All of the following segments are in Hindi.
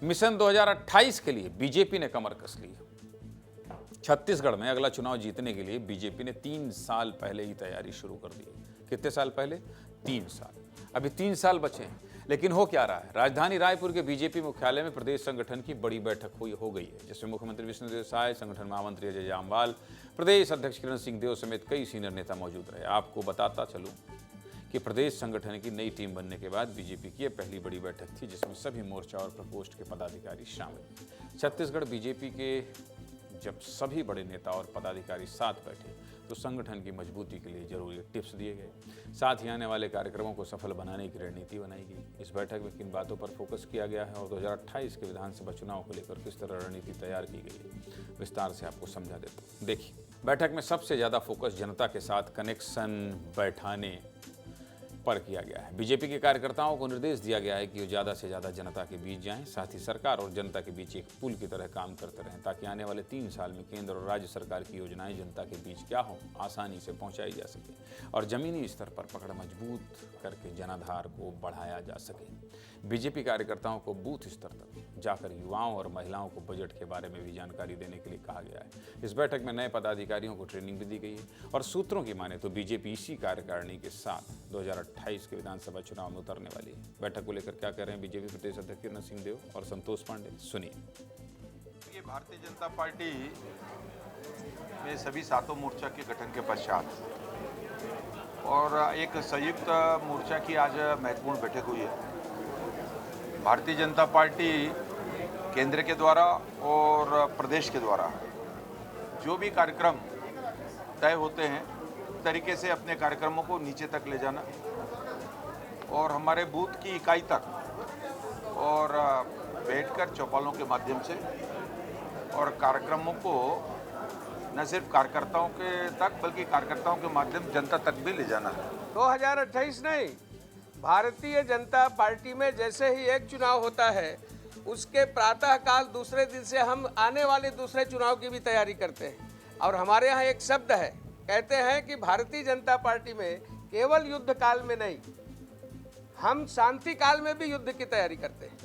मिशन 2028 के लिए बीजेपी ने कमर कस ली। छत्तीसगढ़ में अगला चुनाव जीतने के लिए बीजेपी ने 3 साल पहले ही तैयारी शुरू कर दी। कितने साल पहले? 3 साल। अभी 3 साल बचे हैं, लेकिन हो क्या रहा है? राजधानी रायपुर के बीजेपी मुख्यालय में प्रदेश संगठन की बड़ी बैठक हो गई है, जिसमें मुख्यमंत्री विष्णुदेव साय, संगठन महामंत्री अजय जामवाल, प्रदेश अध्यक्ष किरण सिंहदेव समेत कई सीनियर नेता मौजूद रहे। आपको बताता चलूं कि प्रदेश संगठन की नई टीम बनने के बाद बीजेपी की यह पहली बड़ी बैठक थी, जिसमें सभी मोर्चा और प्रकोष्ठ के पदाधिकारी शामिल। छत्तीसगढ़ बीजेपी के जब सभी बड़े नेता और पदाधिकारी साथ बैठे तो संगठन की मजबूती के लिए जरूरी टिप्स दिए गए। साथ ही आने वाले कार्यक्रमों को सफल बनाने की रणनीति बनाई गई। इस बैठक में किन बातों पर फोकस किया गया है और 2028 के विधानसभा चुनाव को लेकर किस तरह रणनीति तैयार की गई है, विस्तार से आपको समझा देता हूँ। देखिए, बैठक में सबसे ज्यादा फोकस जनता के साथ कनेक्शन बैठाने पर किया गया है। बीजेपी के कार्यकर्ताओं को निर्देश दिया गया है कि वो ज़्यादा से ज़्यादा जनता के बीच जाएं, साथ ही सरकार और जनता के बीच एक पुल की तरह काम करते रहें, ताकि आने वाले 3 साल में केंद्र और राज्य सरकार की योजनाएं जनता के बीच क्या हो, आसानी से पहुंचाई जा सके और जमीनी स्तर पर पकड़ मजबूत करके जनाधार को बढ़ाया जा सके। बीजेपी कार्यकर्ताओं को बूथ स्तर तक जाकर युवाओं और महिलाओं को बजट के बारे में भी जानकारी देने के लिए कहा गया है। इस बैठक में नए पदाधिकारियों को ट्रेनिंग भी दी गई है और सूत्रों की माने तो बीजेपी इसी कार्यकारिणी के साथ 2028 के विधानसभा चुनाव में उतरने वाली है। बैठक को लेकर क्या कह रहे हैं बीजेपी प्रदेश अध्यक्ष किरण सिंहदेव और संतोष पांडे, सुनिए। ये भारतीय जनता पार्टी में सभी सातों मोर्चा के गठन के पश्चात और एक संयुक्त मोर्चा की आज महत्वपूर्ण बैठक हुई है। भारतीय जनता पार्टी केंद्र के द्वारा और प्रदेश के द्वारा जो भी कार्यक्रम तय होते हैं, तरीके से अपने कार्यक्रमों को नीचे तक ले जाना और हमारे बूथ की इकाई तक और बैठकर चौपालों के माध्यम से और कार्यक्रमों को न सिर्फ कार्यकर्ताओं के तक बल्कि कार्यकर्ताओं के माध्यम जनता तक भी ले जाना है। 2028 नहीं, भारतीय जनता पार्टी में जैसे ही एक चुनाव होता है उसके प्रातःकाल दूसरे दिन से हम आने वाले दूसरे चुनाव की भी तैयारी करते हैं। और हमारे यहाँ एक शब्द है, कहते हैं कि भारतीय जनता पार्टी में केवल युद्ध काल में नहीं, हम शांति काल में भी युद्ध की तैयारी करते हैं।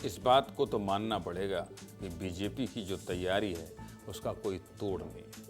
इस बात को तो मानना पड़ेगा कि बीजेपी की जो तैयारी है उसका कोई तोड़ नहीं।